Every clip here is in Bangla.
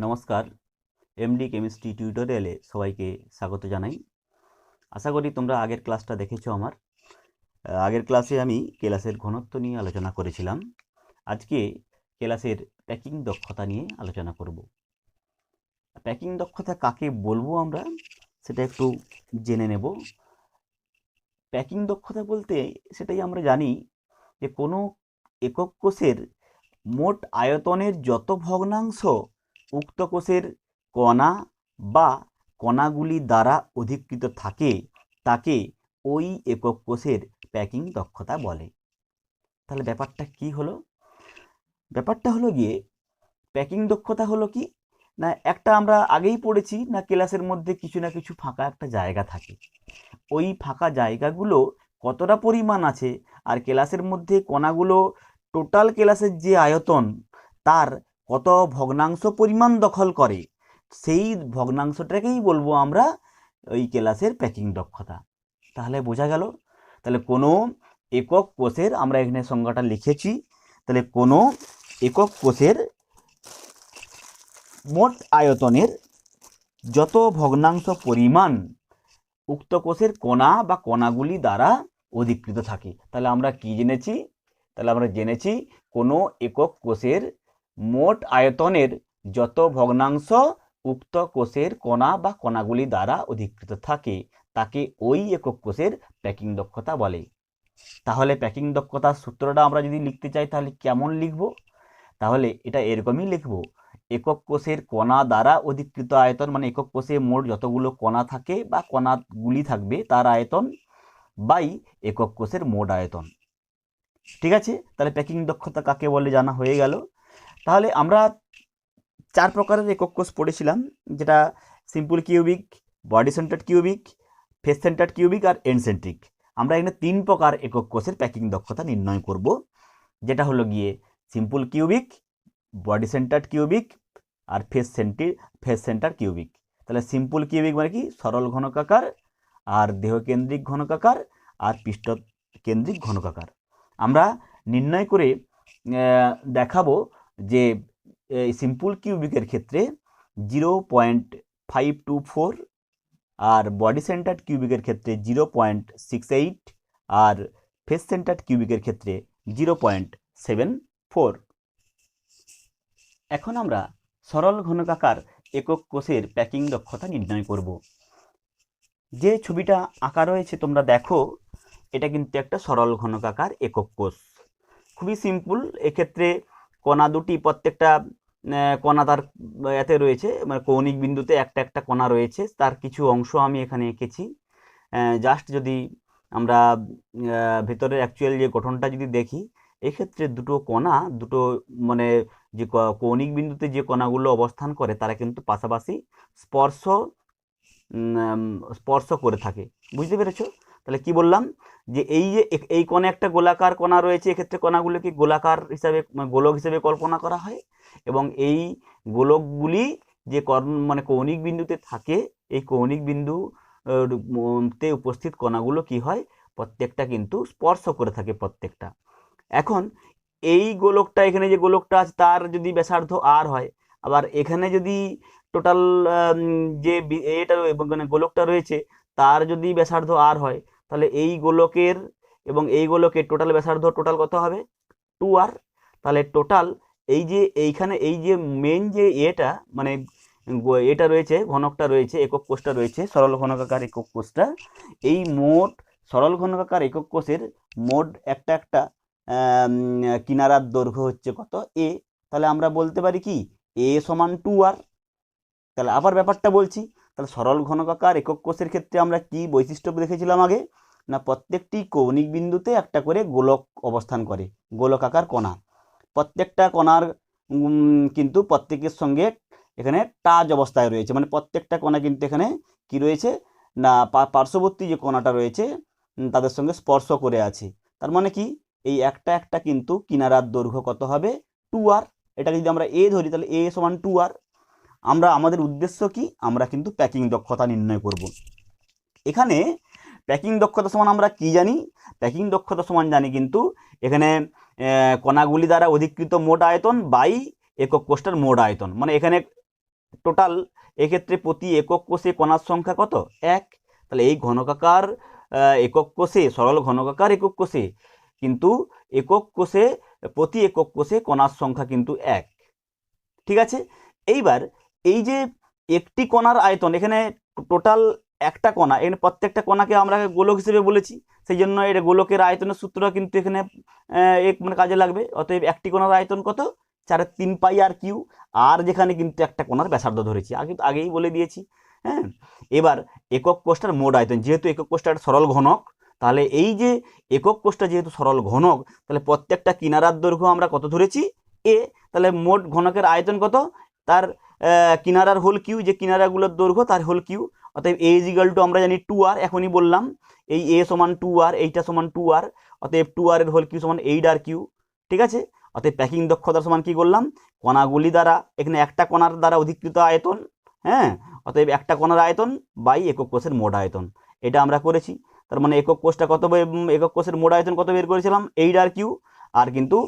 নমস্কার, এমডি কেমিস্ট্রি টিউটোরিয়ালে সবাইকে স্বাগত জানাই। আশা করি তোমরা আগের ক্লাসটা দেখেছো আমার। আগের ক্লাসে আমি কেলাসের ঘনত্ব নিয়ে আলোচনা করেছিলাম। আজকে কেলাসের প্যাকিং দক্ষতা নিয়ে আলোচনা করব। প্যাকিং দক্ষতা কাকে বলবো আমরা সেটা একটু জেনে নেব। প্যাকিং দক্ষতা বলতে সেটাই আমরা জানি যে কোনো একক কোষের মোট আয়তনের যত ভগ্নাংশ উক্ত কোষের কণা বা কণাগুলি দ্বারা অধিকৃত থাকে তাকে ওই একক কোষের প্যাকিং দক্ষতা বলে। তাহলে ব্যাপারটা কি হলো? ব্যাপারটা হলো গিয়ে প্যাকিং দক্ষতা হলো কি না, একটা আমরা আগেই পড়েছি না, ক্লাসের মধ্যে কিছু না কিছু ফাঁকা একটা জায়গা থাকে। ওই ফাঁকা জায়গাগুলো কতটা পরিমাণ আছে আর ক্লাসের মধ্যে কণাগুলো টোটাল ক্লাসের যে আয়তন তার কত ভগ্নাংশ পরিমাণ দখল করে, সেই ভগ্নাংশটাকেই বলবো আমরা ওই ক্লাসের প্যাকিং দক্ষতা। তাহলে বোঝা গেল। তাহলে কোনো একক কোষের, আমরা এখানে সংজ্ঞাটা লিখেছি, তাহলে কোনো একক কোষের মোট আয়তনের যত ভগ্নাংশ পরিমাণ উক্ত কোষের কণা বা কণাগুলি দ্বারা অধিকৃত থাকে। তাহলে আমরা কি জেনেছি? তাহলে আমরা জেনেছি কোনো একক কোষের মোট আয়তনের যত ভগ্নাংশ উক্ত কোষের কণা বা কণাগুলি দ্বারা অধিকৃত থাকে তাকে ওই একক কোষের প্যাকিং দক্ষতা বলে। তাহলে প্যাকিং দক্ষতার সূত্রটা আমরা যদি লিখতে চাই তাহলে কেমন লিখব? তাহলে এটা এরকমই লিখব, একক কোষের কণা দ্বারা অধিকৃত আয়তন, মানে একক কোষে মোট যতগুলো কণা থাকে বা কণাগুলি থাকবে তার আয়তন বাই একক কোষের মোট আয়তন। ঠিক আছে, তাহলে প্যাকিং দক্ষতা কাকে বলে জানা হয়ে গেল। তাহলে আমরা 4 প্রকারের একক কোষ পড়েছিলাম, যেটা simple cubic, body centred cubic, face centred cubic আর এন্ড সেন্ট্রিক। আমরা এখানে 3 প্রকার একক কোষের প্যাকিং দক্ষতা নির্ণয় করব, যেটা হলো গিয়ে simple cubic, body centred cubic আর ফেস সেন্টার কিউবিক। তাহলে সিম্পল কিউবিক মানে কি? সরল ঘনকাকার, আর দেহকেন্দ্রিক ঘনকাকার, আর পৃষ্ঠ কেন্দ্রিক ঘনকাকার। আমরা নির্ণয় করে দেখাবো যে সিম্পল কিউবিকের ক্ষেত্রে 0.524, আর বডি সেন্টার্ড কিউবিকের ক্ষেত্রে 0.68, আর ফেস সেন্টার্ড কিউবিকের ক্ষেত্রে 0.74। এখন আমরা সরল ঘনকাকার একক কোষের প্যাকিং দক্ষতা নির্ণয় করব। যে ছবিটা আঁকা রয়েছে তোমরা দেখো, এটা কিন্তু একটা সরল ঘনকাকার একক কোষ। খুবই সিম্পল। এক্ষেত্রে কণা দুটি, প্রত্যেকটা কণা তার এতে রয়েছে, মানে কৌণিক বিন্দুতে একটা একটা কণা রয়েছে, তার কিছু অংশ আমি এখানে এঁকেছি। জাস্ট যদি আমরা ভেতরের অ্যাকচুয়াল যে গঠনটা যদি দেখি, এক্ষেত্রে দুটো কণা, দুটো মানে যে কৌণিক বিন্দুতে যে কণাগুলো অবস্থান করে তারা কিন্তু পাশাপাশি স্পর্শ করে থাকে। বুঝতে পেরেছো? তাহলে কি বললাম যে এই যে এই কোণে একটা গোলাকার কণা রয়েছে, এক্ষেত্রে কণাগুলোকে গোলাকার হিসাবে, গোলক হিসেবে কল্পনা করা হয়, এবং এই গোলকগুলি যে মানে কৌণিক বিন্দুতে থাকে, এই কৌণিক বিন্দু তে উপস্থিত কণাগুলো কি হয়, প্রত্যেকটা কিন্তু স্পর্শ করে থাকে প্রত্যেকটা। এখন এই গোলকটা, এখানে যে গোলকটা আছে তার যদি ব্যাসার্ধ আর হয়, আবার এখানে যদি টোটাল যে এটা মানে গোলকটা রয়েছে তার যদি ব্যাসার্ধ আর হয়, তাহলে এই গোলকের এবং এই গোলকের টোটাল ব্যাসার্ধ টোটাল কত হবে? 2r। তাহলে টোটাল এই যে এইখানে এই যে মেন যে এটা মানে এটা রয়েছে, ঘনকটা রয়েছে, একক কোষটা রয়েছে, সরল ঘনকাকার একক কোষটা, এই মোট সরল ঘনকাকার একক কোষের মোট একটা একটা কিনারার দৈর্ঘ্য হচ্ছে কত? a। তাহলে আমরা বলতে পারি কি a সমান 2r। তাহলে আবার ব্যাপারটা বলছি, তাহলে সরল ঘনকাকার একক কোষের ক্ষেত্রে আমরা কি বৈশিষ্ট্য দেখেছিলাম আগে? না, প্রত্যেকটি কৌণিক বিন্দুতে একটা করে গোলক অবস্থান করে, গোলকাকার কণা। প্রত্যেকটা কণার কিন্তু প্রত্যেকের সঙ্গে এখানে টাচ অবস্থায় রয়েছে, মানে প্রত্যেকটা কণা কিন্তু এখানে কি রয়েছে না, পার্শ্ববর্তী যে কণাটা রয়েছে তাদের সঙ্গে স্পর্শ করে আছে। তার মানে কি এই একটা একটা কিন্তু কিনারার দৈর্ঘ্য কত হবে? 2r। এটা যদি আমরা a ধরি তাহলে a সমান 2r। আমরা আমাদের উদ্দেশ্য কি? আমরা কিন্তু প্যাকিং দক্ষতা নির্ণয় করব। এখানে প্যাকিং দক্ষতা সমান আমরা কি জানি? প্যাকিং দক্ষতা সমান জানি কিন্তু এখানে কণাগুলি দ্বারা অধিকৃত মোট আয়তন বাই একক কোষটার মোট আয়তন। মানে এখানে টোটাল এক্ষেত্রে প্রতি একক কোষে কণার সংখ্যা কত? 1। তাহলে এই ঘনকাকার একক কোষে, সরল ঘনকাকার একক কোষে কিন্তু একক কোষে, প্রতি একক কোষে কণার সংখ্যা কিন্তু 1। ঠিক আছে। এইবার এই যে একটি কণার আয়তন, এখানে টোটাল একটা কণা, এখানে প্রত্যেকটা কণাকে আমরা গোলক হিসেবে বলেছি, সেই জন্য এটা গোলকের আয়তনের সূত্রটা কিন্তু এখানে এক মানে কাজে লাগবে। অতএব একটি কণার আয়তন কত? 4/3 পাই আর কিউ। আর যেখানে কিন্তু একটা কণার ব্যাসার্ধ ধরেছি, আগেই বলে দিয়েছি। হ্যাঁ, এবার একক কোষটার মোট আয়তন, যেহেতু একক কোষটা একটা সরল ঘনক, তাহলে এই যে একক কোষটা যেহেতু সরল ঘনক, তাহলে প্রত্যেকটা কিনারার দৈর্ঘ্য আমরা কত ধরেছি? এ। তাহলে মোট ঘনকের আয়তন কত? তার কিনারার হোল কিউ, যে কিনারাগুলোর দৈর্ঘ্য তার হোল কিউ। অতএব এ ইজিক্যাল টু আমরা জানি 2r, এখনই বললাম এই এ সমান 2r, এইটা সমান 2r, অতএব 2r এর হোল কিউ সমান 8r কিউ। ঠিক আছে। অতএব প্যাকিং দক্ষতা সমান কি করলাম? কণাগুলি দ্বারা, এখানে একটা কণার দ্বারা অধিকৃত আয়তন, হ্যাঁ, অতএব একটা কণার আয়তন বাই একক কোষের মোট আয়তন, এটা আমরা করেছি। তার মানে একক কোষটা কত, একক কোষের মোট আয়তন কত বের করেছিলাম? 8r Q. আর কিন্তু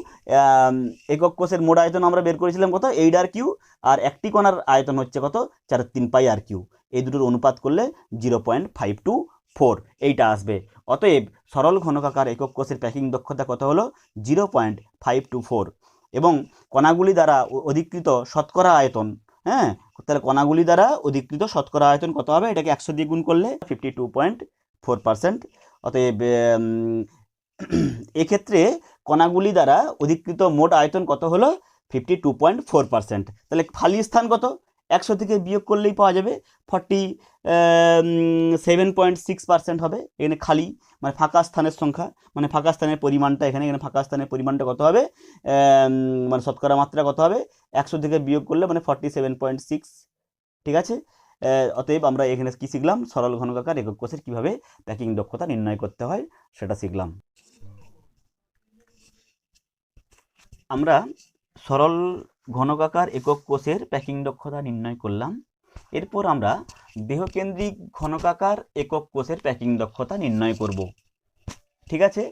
একক কোষের মোট আয়তন আমরা বের করেছিলাম কত? 8r Q. আর একটি কণার আয়তন হচ্ছে কত? 4/3 পাই আর কিউ। এই দুটোর অনুপাত করলে 0.524 এইটা আসবে। অতএব সরল ঘনকাকার একক কোষের প্যাকিং দক্ষতা কত হলো? 0.524। এবং কণাগুলি দ্বারা অধিকৃত শতকরা আয়তন, হ্যাঁ, তাহলে কণাগুলি দ্বারা অধিকৃত শতকরা আয়তন কত হবে? এটাকে 100 দিয়ে গুণ করলে 52.4%। অতএব এক্ষেত্রে কণাগুলি দ্বারা অধিকৃত মোট আয়তন কত হলো? 52.4%। তাহলে খালি স্থান কত? 100 থেকে বিয়োগ করলেই পাওয়া যাবে 47.6% হবে। এখানে খালি মানে ফাঁকা স্থানের সংখ্যা, মানে ফাঁকা স্থানের পরিমাণটা, এখানে ফাঁকা স্থানের পরিমাণটা কত হবে? মানে শতকরা মাত্রা কত হবে? 100 থেকে বিয়োগ করলে মানে 47.6। ঠিক আছে। অতএব আমরা এখানে কি শিখলাম? সরল ঘনকাকার একক কোষের কিভাবে প্যাকিং দক্ষতা নির্ণয় করতে হয় সেটা শিখলাম। আমরা সরল ঘনকাকার একক কোষের প্যাকিং দক্ষতা নির্ণয় করলাম। এরপর আমরা দেহকেন্দ্রিক ঘনকাকার একক কোষের প্যাকিং দক্ষতা নির্ণয় করব। ঠিক আছে।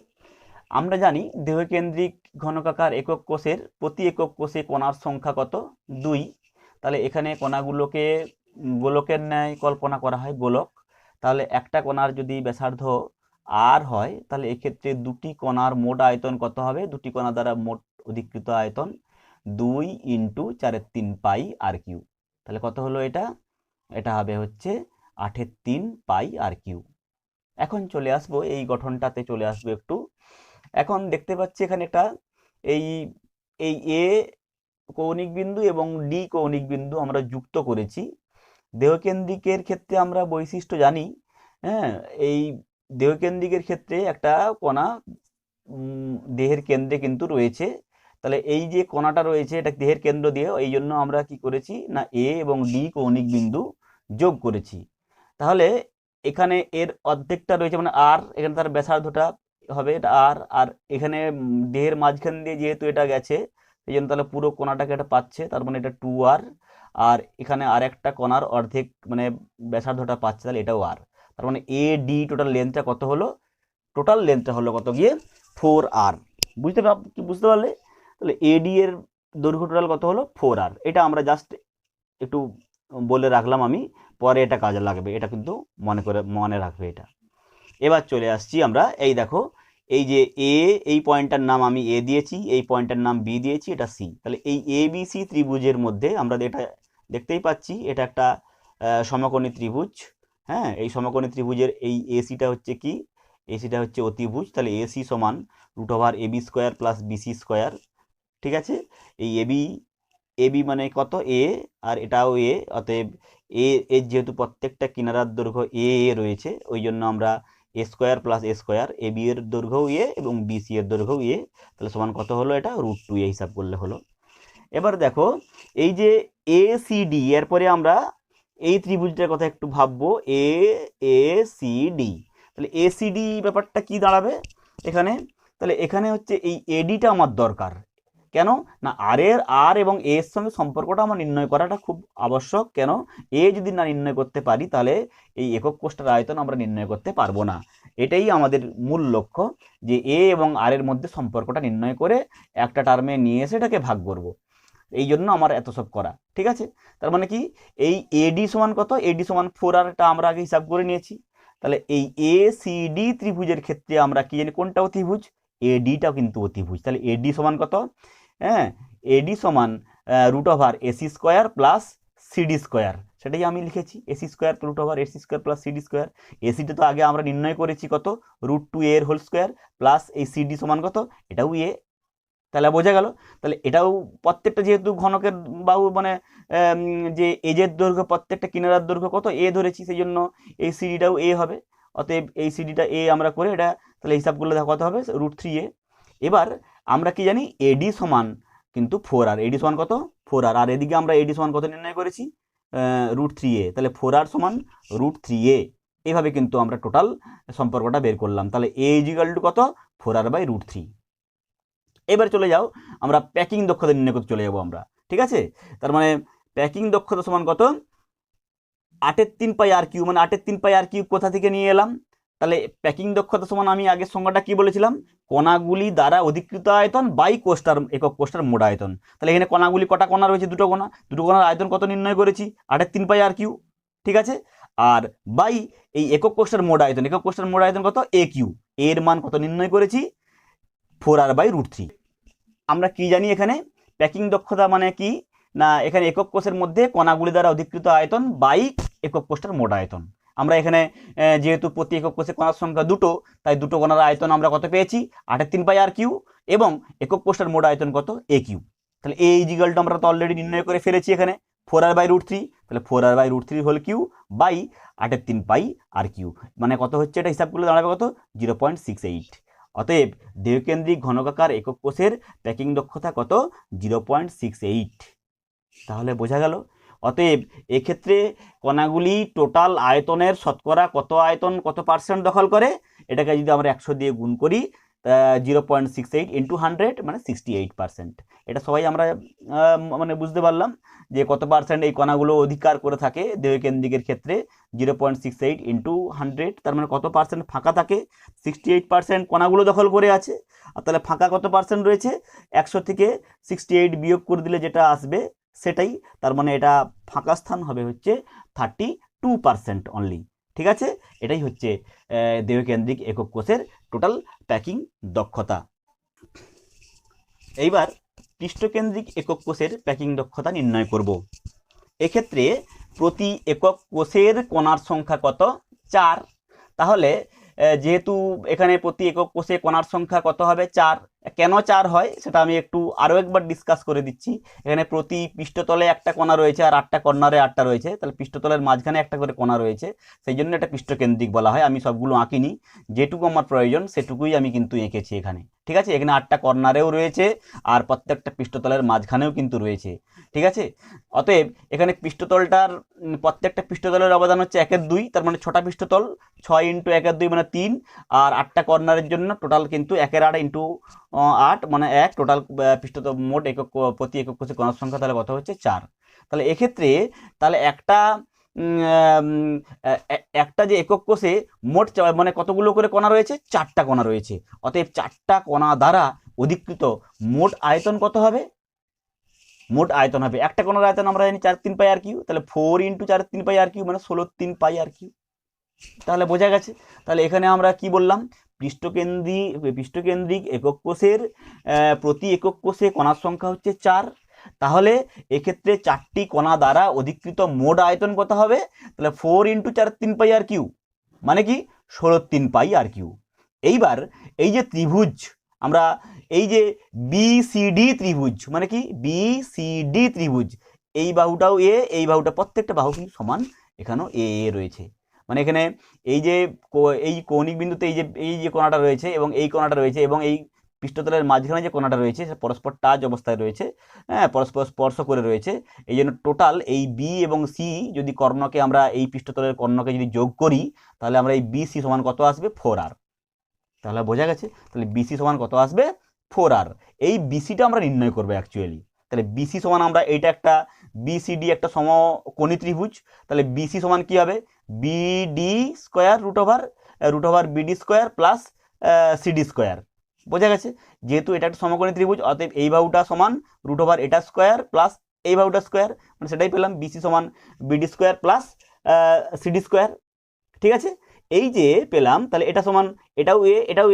আমরা জানি দেহকেন্দ্রিক ঘনকাকার একক কোষের প্রতি একক কোষে কণার সংখ্যা কত? 2। তাহলে এখানে কণাগুলোকে গোলকের ন্যায় কল্পনা করা হয়, গোলক। তাহলে একটা কণার যদি ব্যাসার্ধ আর হয়, তাহলে এক্ষেত্রে দুটি কণার মোট আয়তন কত হবে? দুটি কণা দ্বারা মোট অধিকৃত আয়তন 2 × 4/3 পাই আর কিউ। তাহলে কত হলো এটা? এটা হবে হচ্ছে 8/3 পাই আর কিউ। এখন চলে আসবো এই গঠনটাতে, চলে আসবো একটু। এখন দেখতে পাচ্ছি এখানে একটা এই এ কৌণিক বিন্দু এবং ডি কৌণিক বিন্দু আমরা যুক্ত করেছি। দেহকেন্দ্রিকের ক্ষেত্রে আমরা বৈশিষ্ট্য জানি, হ্যাঁ, এই দেহকেন্দ্রিকের ক্ষেত্রে একটা কণা দেহের কেন্দ্রে কিন্তু রয়েছে। তাহলে এই যে কণাটা রয়েছে এটা দেহের কেন্দ্র দিয়ে, এই জন্য আমরা কি করেছি না এ এবং ডি কৌণিক বিন্দু যোগ করেছি। তাহলে এখানে এর অর্ধেকটা রয়েছে মানে আর, এখানে তার ব্যাসার্ধটা হবে এটা আর, আর এখানে দেহের মাঝখান দিয়ে যেহেতু এটা গেছে সেই জন্য তাহলে পুরো কোণাটাকে এটা পাচ্ছে, তার মানে এটা 2r। আর এখানে আর একটা কণার অর্ধেক মানে ব্যাসার্ধটা পাচ্ছে, তাহলে এটাও আর। তার মানে এ ডি টোটাল লেন্থটা কত হলো? টোটাল লেন্থটা হলো কত গিয়ে? 4r। বুঝতে পারলে? তাহলে এডি এর দৈর্ঘ্য টোটাল কত হলো? 4r। এটা আমরা জাস্ট একটু বলে রাখলাম আমি, পরে এটা কাজে লাগবে, এটা কিন্তু মনে রাখবে এটা। এবার চলে আসছি আমরা, এই দেখো এই যে এ, এই পয়েন্টটার নাম আমি এ দিয়েছি, এই পয়েন্টটার নাম বি দিয়েছি, এটা সি। তাহলে এই এ বি সি ত্রিভুজের মধ্যে আমরা এটা দেখতেই পাচ্ছি, এটা একটা সমকোণী ত্রিভুজ। হ্যাঁ, এই সমকোণী ত্রিভুজের এই এসিটা হচ্ছে কি? এসিটা হচ্ছে অতিভুজ। তাহলে এসি সমান √AB² + BC²। ঠিক আছে। এই এবি মানে কত? এ, আর এটাও এ। অতএব এর যেহেতু প্রত্যেকটা কিনারার দৈর্ঘ্য এ রয়েছে, ওই জন্য আমরা A² + A², এবি এর দৈর্ঘ্যও এ এবং বিসি এর দৈর্ঘ্যও এ। তাহলে সমান কত হলো? এটা √2a হিসাব করলে হলো। এবার দেখো এই যে ACD, এরপরে আমরা এই ত্রিভুজটার কথা একটু ভাববো, ACD। তাহলে ACD ব্যাপারটা কি দাঁড়াবে এখানে? তাহলে এখানে হচ্ছে এই এডিটা আমার দরকার। কেন না? আর এবং এ এর সঙ্গে সম্পর্কটা আমার নির্ণয় করাটা খুব আবশ্যক। কেন? এ যদি না নির্ণয় করতে পারি তাহলে এই একক কোষটার আয়তন আমরা নির্ণয় করতে পারবো না। এটাই আমাদের মূল লক্ষ্য, যে এ এবং আর এর মধ্যে সম্পর্কটা নির্ণয় করে একটা টার্মে নিয়ে এসে এটাকে ভাগ করব। এই জন্য আমার এত সব করা, ঠিক আছে। তার মানে কি এই এডি সমান কত, এডি সমান 4r, এটা আমরা আগে হিসাব করে নিয়েছি। তাহলে এই এ সি ডি ত্রিভুজের ক্ষেত্রে আমরা কি জানি কোনটা অতিভুজ, এডিটাও কিন্তু অতিভুজ। তাহলে এডি সমান কত, হ্যাঁ এডি সমান √AC² প্লাস সিডি স্কোয়ার, সেটাই আমি লিখেছি, AC² √AC² plus CD square. এসিটা তো আগে আমরা নির্ণয় করেছি কত, √2a এর হোল স্কোয়ার প্লাস এই সিডি সমান কত, এটাও এ। তাহলে বোঝা গেল। তাহলে এটাও প্রত্যেকটা যেহেতু ঘনকের বাহু মানে যে এজের দৈর্ঘ্য প্রত্যেকটা কিনারার দৈর্ঘ্য কত এ ধরেছি, সেই জন্য এই সিডিটাও এ হবে। অতএব এই সিডিটা এ আমরা করে এটা তাহলে হিসাব করলে কত হবে, √3a। এবার আমরা কি জানি এডি সমান কিন্তু 4r, এডি সমান কত 4r, আর এদিকে আমরা এডি সমান কত নির্ণয় করেছি √3a, তাহলে 4r সমান √3a। এইভাবে কিন্তু আমরা টোটাল সম্পর্কটা বের করলাম। তাহলে a = কত, 4r/√3। এবার চলে যাও আমরা প্যাকিং দক্ষতা নির্ণয় করতে চলে যাবো আমরা, ঠিক আছে। তার মানে প্যাকিং দক্ষতা সমান কত, 8/3πr³ মানে 8/3πr³ কোথা থেকে নিয়ে এলাম, তাহলে প্যাকিং দক্ষতা সমান আমি আগের সংজ্ঞাটা কি বলেছিলাম, কণাগুলি দ্বারা অধিকৃত আয়তন বাই কোষ্টার একক কোষ্টার মোট আয়তন। তাহলে এখানে কণাগুলি কটা কণা রয়েছে, দুটো কণা, দুটো কণার আয়তন কত নির্ণয় করেছি 8/3πr³, ঠিক আছে। আর বাই এই একক কোষ্টার মোট আয়তন, একক কোষ্টার মোট আয়তন কত AQ, এর মান কত নির্ণয় করেছি 4r/√3। আমরা কি জানি এখানে প্যাকিং দক্ষতা মানে কি না, এখানে একক কোষের মধ্যে কণাগুলি দ্বারা অধিকৃত আয়তন বাই একক কোষটার মোট আয়তন। আমরা এখানে যেহেতু প্রতি একক কোষে কণার সংখ্যা দুটো, তাই দুটো কণার আয়তন আমরা কত পেয়েছি 8/3πr³ এবং একক কোষটার মোট আয়তন কত AQ। তাহলে এই জিগালটা আমরা তো অলরেডি নির্ণয় করে ফেলেছি এখানে 4r/√3, তাহলে 4r/√3 whole Q by 8/3πr³, মানে কত হচ্ছে এটা হিসাব করলে দাঁড়াবে কত 0.68। অতএব দেহকেন্দ্রিক ঘনকাকার একক কোষের প্যাকিং দক্ষতা কত 0.68। তাহলে বোঝা গেল। অতএব এক্ষেত্রে কণাগুলি টোটাল আয়তনের শতকরা কত আয়তন কত পার্সেন্ট দখল করে, এটাকে যদি আমরা 100 দিয়ে গুণ করি 0.68 × 100 মানে 68%। এটা সবাই আমরা মানে বুঝতে পারলাম যে কত পার্সেন্ট এই কণাগুলো অধিকার করে থাকে দেহকেন্দ্রিকের ক্ষেত্রে 0.68 × 100, তার মানে কত পার্সেন্ট ফাঁকা থাকে, 68% কণাগুলো দখল করে আছে। আর তাহলে ফাঁকা কত পার্সেন্ট রয়েছে, 100 থেকে 68 বিয়োগ করে দিলে যেটা আসবে সেটাই, তার মানে এটা ফাঁকা স্থান হবে হচ্ছে 32% অনলি, ঠিক আছে। এটাই হচ্ছে দেহকেন্দ্রিক একক কোষের টোটাল প্যাকিং দক্ষতা। এইবার পৃষ্ঠকেন্দ্রিক একক কোষের প্যাকিং দক্ষতা নির্ণয় করব। এক্ষেত্রে প্রতি একক কোষের কণার সংখ্যা কত 4, তাহলে যেহেতু এখানে প্রতি একক কোষে কণার সংখ্যা কত হবে 4, কেন 4 হয় সেটা আমি একটু আরও একবার ডিসকাস করে দিচ্ছি। এখানে প্রতি পৃষ্ঠতলে একটা কণা রয়েছে আর 8টা কর্নারে 8টা রয়েছে, তাহলে পৃষ্ঠতলের মাঝখানে একটা করে কণা রয়েছে, সেই জন্য এটা পৃষ্ঠকেন্দ্রিক বলা হয়। আমি সবগুলো আঁকিনি, যেটুকু আমার প্রয়োজন সেটুকুই আমি কিন্তু এঁকেছি এখানে, ঠিক আছে। এখানে 8টা কর্নারেও রয়েছে আর প্রত্যেকটা পৃষ্ঠতলের মাঝখানেও কিন্তু রয়েছে, ঠিক আছে। অতএব এখানে পৃষ্ঠতলটার প্রত্যেকটা পৃষ্ঠতলের অবদান হচ্ছে 1/2, তার মানে 6টা পৃষ্ঠতল, 6 × 1/2 মানে 3, আর 8টা কর্নারের জন্য টোটাল কিন্তু 1/8 × 8 মানে 1, টোটাল পৃষ্ঠতল মোট একক প্রতি একক কোষে কণার সংখ্যা তাহলে কত হচ্ছে 4। তাহলে এক্ষেত্রে তাহলে একটা যে একক কোষে মোট মানে কতগুলো করে কণা রয়েছে, 4টা কণা রয়েছে। অতএব 4টা কণা দ্বারা অধিকৃত মোট আয়তন কত হবে, মোট আয়তন হবে একটা কণার আয়তন আমরা জানি 4/3πr³, তাহলে 4 × 4/3πr³ মানে 16/3πr³। তাহলে বোঝা গেছে। তাহলে এখানে আমরা কি বললাম, পৃষ্ঠকেন্দ্রিক একক কোষের প্রতি একক কোষে কণার সংখ্যা হচ্ছে 4, তাহলে এক্ষেত্রে 4টি কণা দ্বারা অধিকৃত মোট আয়তন কত হবে, তাহলে 4 × 4/3πr³ মানে কি 16/3πr³। এইবার এই যে ত্রিভুজ আমরা এই যে BCD ত্রিভুজ মানে কি BCD ত্রিভুজ, এই বাহুটাও এ, এই বাহুটা প্রত্যেকটা বাহু কিন্তু সমান, এখানেও এ রয়েছে। মানে এখানে এই যে এই কৌণিক বিন্দুতে এই যে কোণাটা রয়েছে এবং এই কোণাটা রয়েছে এবং এই পৃষ্ঠতলের মাঝখানে যে কোণাটা রয়েছে সে পরস্পর টাচ অবস্থায় রয়েছে, হ্যাঁ পরস্পর স্পর্শ করে রয়েছে। এই জন্য টোটাল এই বি এবং সি যদি কর্ণকে আমরা এই পৃষ্ঠতলের কর্ণকে যদি যোগ করি তাহলে আমরা এই BC সমান কত আসবে 4r। তাহলে বোঝা গেছে, তাহলে BC সমান কত আসবে 4r। এই BCটা আমরা নির্ণয় করবো অ্যাকচুয়ালি। তাহলে BC সমান আমরা এইটা একটা BCD একটা সমকোণী ত্রিভুজ, তাহলে BC সমান কি হবে BD² √BD² প্লাস CD², বোঝা গেছে? যেহেতু এটা একটা সমকোণী ত্রিভুজ, অতএব এই বাহুটা সমান রুট ওভার এটা স্কোয়ার প্লাস এই বাহুটা স্কোয়ার, মানে সেটাই পেলাম, বিসি সমান BD square plus CD square. ঠিক আছে, এই যে পেলাম, তাহলে এটা সমান এটাও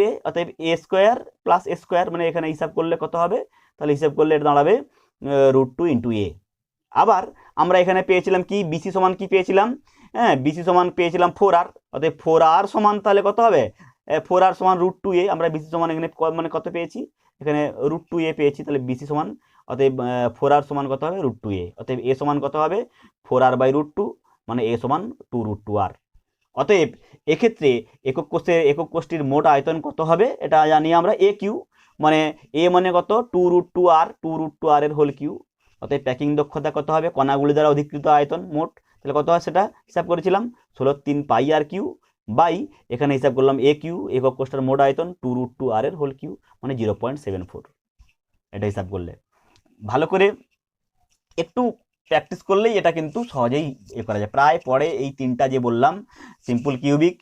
এ, অতএব এ স্কোয়ার প্লাস এ স্কোয়ার, মানে এখানে হিসাব করলে কত হবে, তাহলে হিসাব করলে এটা দাঁড়াবে √2 ইন্টু এ। আবার আমরা এখানে পেয়েছিলাম কি, বিসি সমান কি পেয়েছিলাম, হ্যাঁ বিসি সমান পেয়েছিলাম 4r, অতএব 4r সমান তাহলে কত হবে, 4r সমান √2a। আমরা বিসি সমান এখানে মানে কত পেয়েছি, এখানে √2a পেয়েছি, তাহলে বিসি সমান, অতএব 4r সমান কত হবে √2a, অতএব এ সমান কত হবে 4r বাই √2, মানে এ সমান 2√2r। অতএব এক্ষেত্রে একক কোষ্ঠীর মোট আয়তন কত হবে, এটা জানি আমরা, এ কিউ, মানে এ মানে কত 2√2r, 2√2r এর হোল কিউ। অতএব প্যাকিং দক্ষতা কত হবে, কণাগুলি দ্বারা অধিকৃত আয়তন মোট, তাহলে কত হয় সেটা হিসাব করেছিলাম 16 পাই আর কিউ বাই, এখানে হিসাব করলাম এ কিউ, একক কোষ্ঠের মোট আয়তন 2√2r এর হোল কিউ, মানে 0.74। এটা হিসাব করলে ভালো করে একটু প্র্যাকটিস করলেই এটা কিন্তু সহজেই করা যায়। প্রায় পরে এই তিনটা যে বললাম, সিম্পল কিউবিক,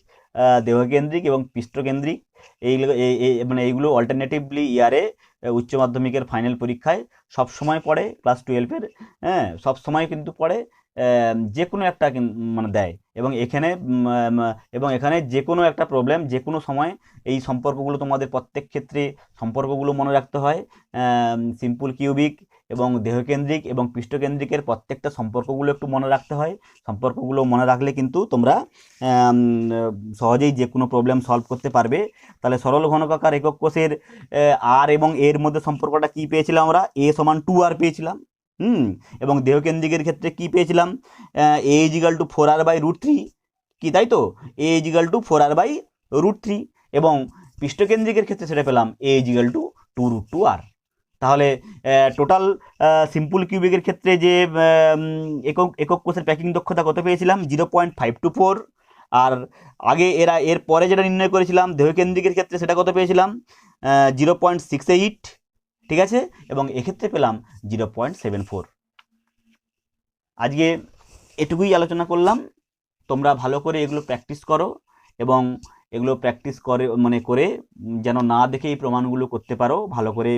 দেহকেন্দ্রিক এবং পৃষ্ঠকেন্দ্রিক, এইগুলো মানে এইগুলো অল্টারনেটিভলি ইয়ারে উচ্চ মাধ্যমিকের ফাইনাল পরীক্ষায় সব সময় পড়ে, ক্লাস 12-এর, হ্যাঁ সব সময় কিন্তু পড়ে, যে কোনো একটা মানে দেয়, এবং এখানে যে কোনো একটা প্রবলেম যে কোনো সময়, এই সম্পর্কগুলো তোমাদের প্রত্যেক ক্ষেত্রে সম্পর্কগুলো মনে রাখতে হয়। সিম্পল কিউবিক এবং দেহকেন্দ্রিক এবং পৃষ্ঠকেন্দ্রিকের প্রত্যেকটা সম্পর্কগুলো একটু মনে রাখতে হয়। সম্পর্কগুলো মনে রাখলে কিন্তু তোমরা সহজেই যে কোনো প্রবলেম সলভ করতে পারবে। তাহলে সরল ঘনকাকার একক কোষের আর এবং এর মধ্যে সম্পর্কটা কি পেয়েছিলাম আমরা, এ সমান 2r পেয়েছিলাম। এবং দেহকেন্দ্রিকের ক্ষেত্রে কি পেয়েছিলাম, এ ইজিক্যাল টু 4r বাই √3, কি তাই তো, এ ইজিক্যাল টু 4r বাই √3, এবং পৃষ্ঠকেন্দ্রিকের ক্ষেত্রে সেটা পেলাম এ ইজিক্যাল টু 2√2r। তাহলে টোটাল সিম্পল কিউবিকের ক্ষেত্রে যে একক কোষের প্যাকিং দক্ষতা কত পেয়েছিলাম 0.524, আর আগে এর পরে যেটা নির্ণয় করেছিলাম দেহকেন্দ্রিকের ক্ষেত্রে সেটা কত পেয়েছিলাম 0.68, ঠিক আছে, এবং এক্ষেত্রে পেলাম 0.74। আজকে এটুকুই আলোচনা করলাম। তোমরা ভালো করে এগুলো প্র্যাকটিস করো, এবং এগুলো প্র্যাকটিস করে যেন না দেখে এই প্রমাণগুলো করতে পারো। ভালো করে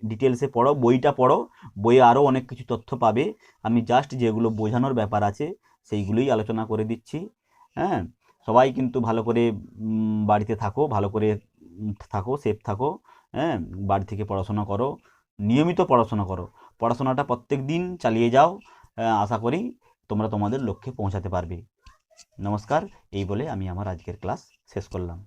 ডিটেলসে পড়ো, বইটা পড়ো, বইয়ে আরও অনেক কিছু তথ্য পাবে। আমি জাস্ট যেগুলো বোঝানোর ব্যাপার আছে সেইগুলোই আলোচনা করে দিচ্ছি। হ্যাঁ, সবাই কিন্তু ভালো করে বাড়িতে থাকো, ভালো করে থাকো, সেফ থাকো। হ্যাঁ, বাড়ি থেকে পড়াশোনা করো, নিয়মিত পড়াশোনা করো, পড়াশোনাটা প্রত্যেক দিন চালিয়ে যাও। আশা করি তোমরা তোমাদের লক্ষ্যে পৌঁছাতে পারবে। নমস্কার, এই বলে আমি আমার আজকের ক্লাস শেষ করলাম।